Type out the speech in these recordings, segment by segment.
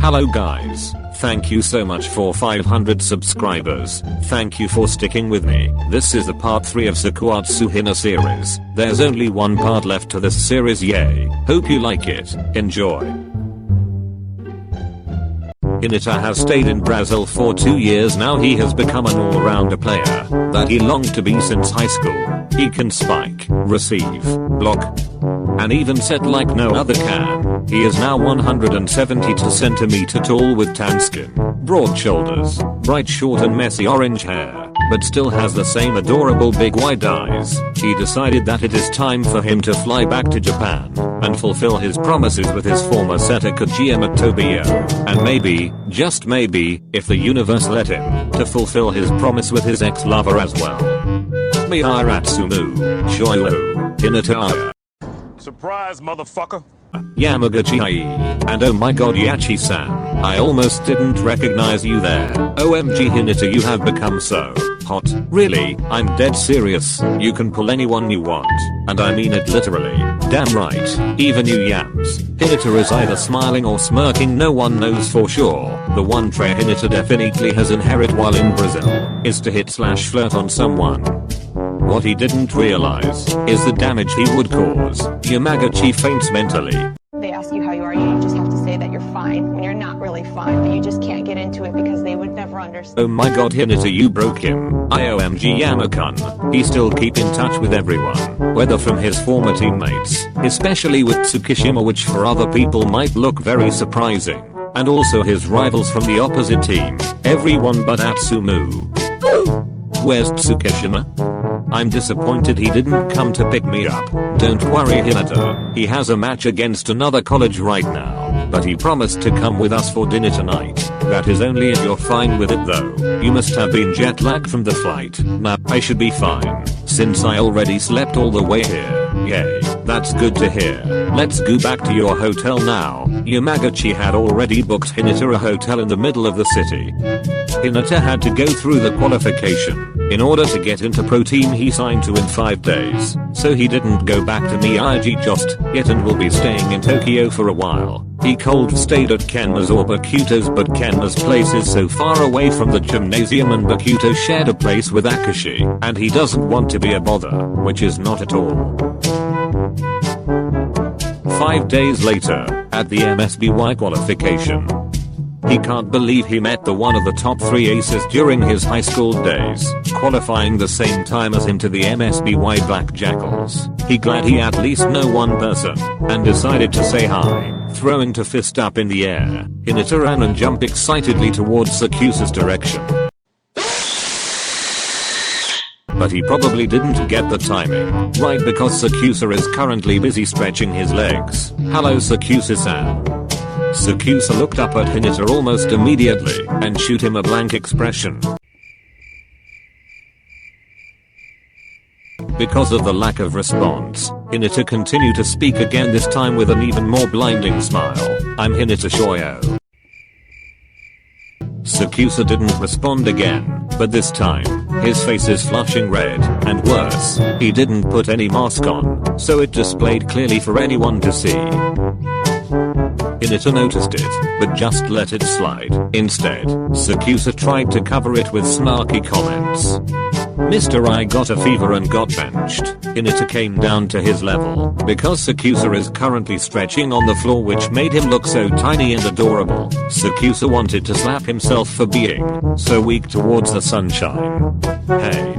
Hello guys, thank you so much for 500 subscribers. Thank you for sticking with me. This is the part 3 of sakuatsuhina series. There's only one part left to this series, yay. Hope you like it. Enjoy. Hinata has stayed in Brazil for 2 years now. He has become an all-rounder player that he longed to be since high school. He can spike, receive, block, and even set like no other can. He is now 172 cm tall with tan skin, broad shoulders, bright short and messy orange hair, but still has the same adorable big wide eyes. He decided that it is time for him to fly back to Japan and fulfill his promises with his former setter Kojima Tobio. And maybe, just maybe, if the universe let him, to fulfill his promise with his ex-lover as well. Miharatsumu, Shoyo, Hinata. Surprise, motherfucker. Yamagachii. And oh my god, Yachi-san, I almost didn't recognize you there. OMG Hinata, you have become so hot. Really, I'm dead serious. You can pull anyone you want. And I mean it literally. Damn right. Even you yams. Hinata is either smiling or smirking, no one knows for sure. The one trait Hinata definitely has inherited while in Brazil is to hit/flirt on someone. What he didn't realize is the damage he would cause. Yamagachi faints mentally. They ask you how you are, you just have to say that you're fine when you're not really fine, but you just can't get into it because they would never understand. Oh my god Hinata, you broke him. IOMG Yamakun. He still keep in touch with everyone, whether from his former teammates, especially with Tsukishima, which for other people might look very surprising, and also his rivals from the opposite team, everyone but Atsumu. Where's Tsukishima? I'm disappointed he didn't come to pick me up. Don't worry Hinata, he has a match against another college right now, but he promised to come with us for dinner tonight. That is only if you're fine with it though. You must have been jet lagged from the flight. Nah, I should be fine, since I already slept all the way here. Yay, that's good to hear. Let's go back to your hotel now. Yamagachi had already booked Hinata a hotel in the middle of the city. Hinata had to go through the qualification in order to get into pro team he signed to in 5 days, so he didn't go back to Miyagi just yet and will be staying in Tokyo for a while. He cold stayed at Kenma's or Bakuta's, but Kenma's place is so far away from the gymnasium and Bakuta shared a place with Akashi, and he doesn't want to be a bother, which is not at all. 5 days later, at the MSBY qualification, he can't believe he met the one of the top 3 aces during his high school days, qualifying the same time as him to the MSBY Black Jackals. He glad he at least know one person, and decided to say hi, throwing to fist up in the air. Hinata ran and jumped excitedly towards Sakusa's direction. But he probably didn't get the timing right because Sakusa is currently busy stretching his legs. Hello Sakusa-san. Sakusa looked up at Hinata almost immediately and shoot him a blank expression. Because of the lack of response, Hinata continued to speak again, this time with an even more blinding smile. I'm Hinata Shoyo. Sakusa didn't respond again, but this time, his face is flushing red, and worse, he didn't put any mask on, so it displayed clearly for anyone to see. Hinata noticed it, but just let it slide. Instead, Sakusa tried to cover it with snarky comments. Mr. I got a fever and got benched. Hinata came down to his level, because Sakusa is currently stretching on the floor, which made him look so tiny and adorable. Sakusa wanted to slap himself for being so weak towards the sunshine. Hey.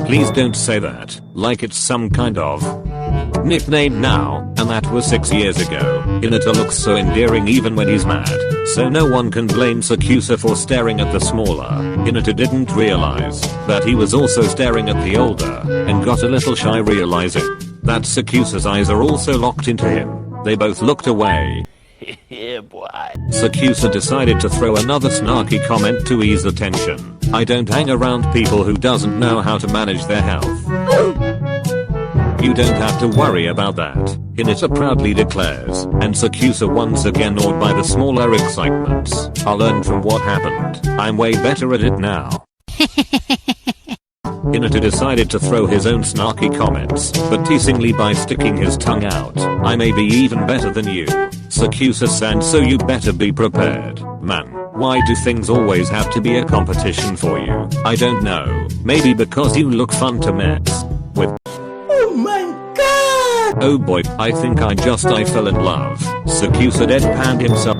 Please don't say that, like it's some kind of nickname now, and that was 6 years ago. Hinata looks so endearing even when he's mad, so no one can blame Sakusa for staring at the smaller. Hinata didn't realize that he was also staring at the older, and got a little shy realizing that Sakusa's eyes are also locked into him. They both looked away. Yeah, boy. Sakusa decided to throw another snarky comment to ease the tension. I don't hang around people who doesn't know how to manage their health. You don't have to worry about that, Hinata proudly declares, and Sakusa once again awed by the smaller excitements. I learned from what happened. I'm way better at it now. Hinata decided to throw his own snarky comments, but teasingly by sticking his tongue out. I may be even better than you, Sakusa-san, so you better be prepared. Man, why do things always have to be a competition for you? I don't know, maybe because you look fun to mess with. Oh my god! Oh boy, I think I fell in love. Sakusa deadpanned himself.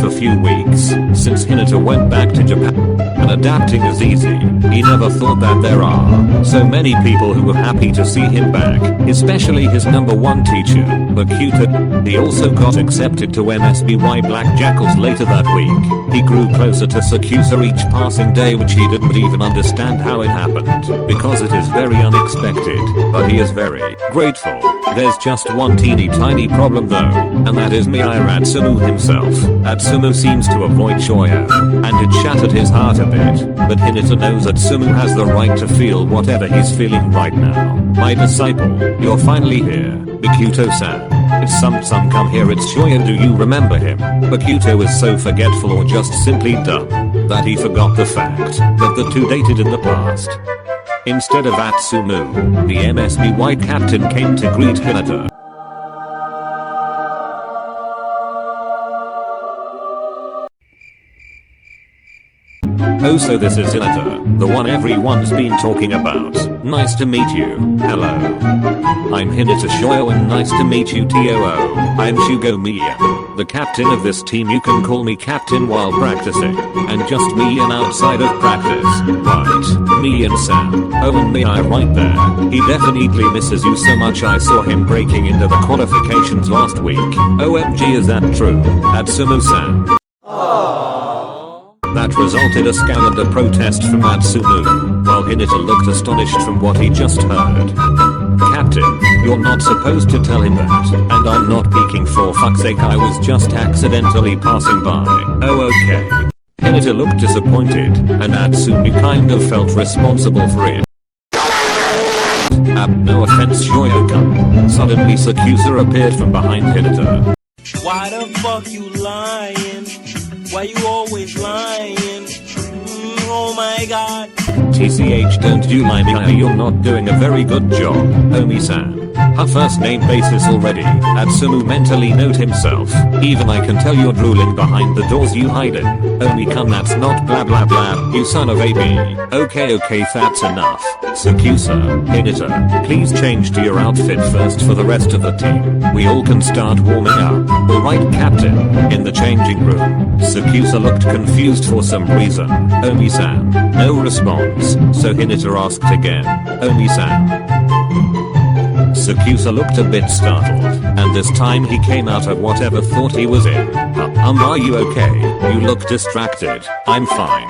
For few weeks, since Hinata went back to Japan, and adapting is easy, he never thought that there are so many people who were happy to see him back, especially his number one teacher, Bakuta. He also got accepted to MSBY Black Jackals later that week. He grew closer to Sakusa each passing day, which he didn't even understand how it happened, because it is very unexpected, but he is very grateful. There's just one teeny tiny problem though, and that is Miya Atsumu himself. Atsumu seems to avoid Shoyo, and it shattered his heart a bit, but Hinata knows Atsumu has the right to feel whatever he's feeling right now. My disciple, you're finally here, Bakuto-san. It's some come here, it's Shoyo. Do you remember him? Bakuto is so forgetful or just simply dumb that he forgot the fact that the two dated in the past. Instead of Atsumu, the MSBY captain came to greet Hinata. Oh, so this is Hinata, the one everyone's been talking about. Nice to meet you. Hello. I'm Hinata Shoyo, and nice to meet you Too. I'm Shugo Miya, the captain of this team. You can call me captain while practicing, and just me and outside of practice. Right, me and Sam. Oh, and Miya right there. He definitely misses you so much. I saw him breaking into the qualifications last week. OMG, is that true? Atsumu-san. That resulted a scowl and a protest from Atsumu, while Hinata looked astonished from what he just heard. Captain, you're not supposed to tell him that, and I'm not peeking, for fuck's sake, I was just accidentally passing by. Oh okay. Hinata looked disappointed, and Atsumu kind of felt responsible for it. No offense, Shoyo-kun. Suddenly Sakusa appeared from behind Hinata. Why the fuck you lying? Why you always lying? Oh my god. TCH, don't you lie, Miya, you're not doing a very good job, Omi-san. Her first name basis already. Atsumu mentally note himself. Even I can tell you're drooling behind the doors you hide in. Omi-kun, that's not blah blah blah, you son of a b. Okay, that's enough. Sakusa, Hinata, please change to your outfit first for the rest of the team. We all can start warming up. Alright, captain. In the changing room, Sakusa looked confused for some reason. Omi-san, no response, so Hinata asked again. Omi-san. Sakusa looked a bit startled, and this time he came out of whatever thought he was in. Are you okay? You look distracted. I'm fine.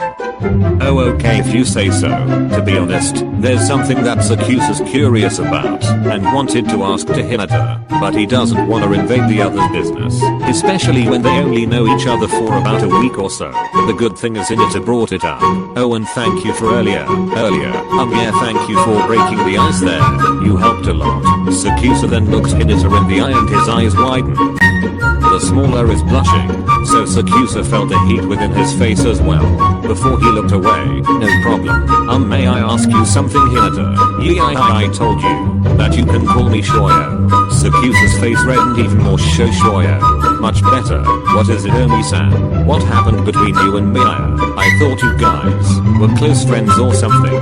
Oh okay if you say so. To be honest, there's something that Sakusa's curious about, and wanted to ask to Hinata, but he doesn't want to invade the other's business, especially when they only know each other for about a week or so. The good thing is Hinata brought it up. Oh, and thank you for earlier. Yeah, thank you for breaking the ice there. You helped a lot. Sakusa then looked Hinata in the eye and his eyes widened. The smaller is blushing, so Sakusa felt the heat within his face as well. Before he looked away, no problem. May I ask you something, Hinata? I told you that you can call me Shoyo. Sakusa's face reddened even more. Shoyo. Much better. What is it, Omi-san? What happened between you and Miya? I thought you guys were close friends or something.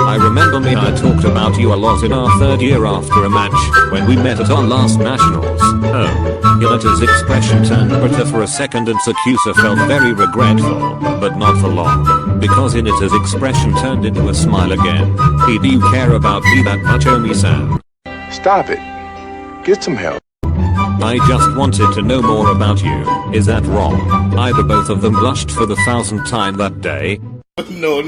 I remember Miya talked about you a lot in our third year after a match, when we met at our last nationals. Oh. Hinata's expression turned bitter for a second, and Sakusa felt very regretful, but not for long, because Hinata's expression turned into a smile again. Hey, do you care about me that much, Omi-san? Stop it. Get some help. I just wanted to know more about you. Is that wrong? Either both of them blushed for the 1000th time that day. No.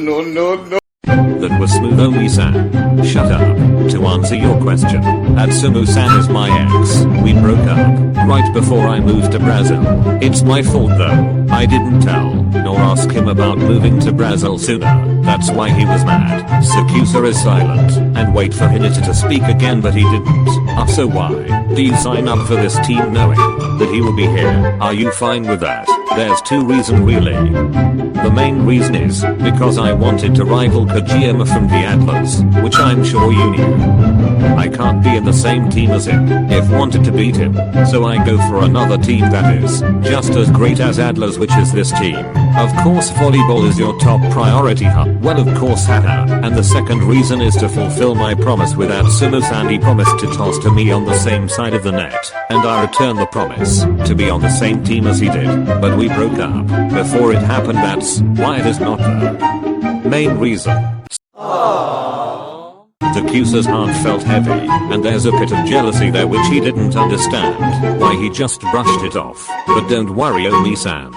That was smooth, Omi-san. Shut up. To answer your question, Atsumu-san is my ex. We broke up right before I moved to Brazil. It's my fault though. I didn't tell nor ask him about moving to Brazil sooner. That's why he was mad. Sakusa is silent and wait for Hinata to speak again, but he didn't. So why do you sign up for this team knowing that he will be here? Are you fine with that? There's two reasons really. The main reason is because I wanted to rival Kojima from the Atlas, which I'm sure you knew. I can't be in the same team as him if wanted to beat him, so I go for another team that is just as great as Atlas, which is this team. Of course volleyball is your top priority, huh? Well of course haha. And the second reason is to fulfill my promise with Atsumu-san. He promised to toss to me on the same side of the net, and I returned the promise to be on the same team as he did, but we broke up before it happened. That's why it is not the main reason. Sakusa's heart felt heavy, and there's a bit of jealousy there which he didn't understand why he just brushed it off. But don't worry Omi-san.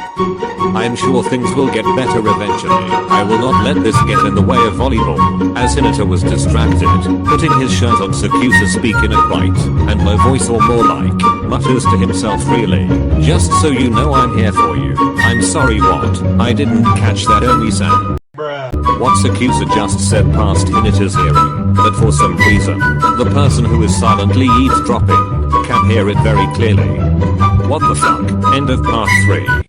I'm sure things will get better eventually. I will not let this get in the way of volleyball. As Hinata was distracted, putting his shirt on, Sakusa speak in a quiet and low voice, or more like mutters to himself, really. Just so you know I'm here for you. I'm sorry what? I didn't catch that Omi-san. What Sakusa just said passed Hinata's hearing, but for some reason, the person who is silently eavesdropping can hear it very clearly. What the fuck? End of part 3.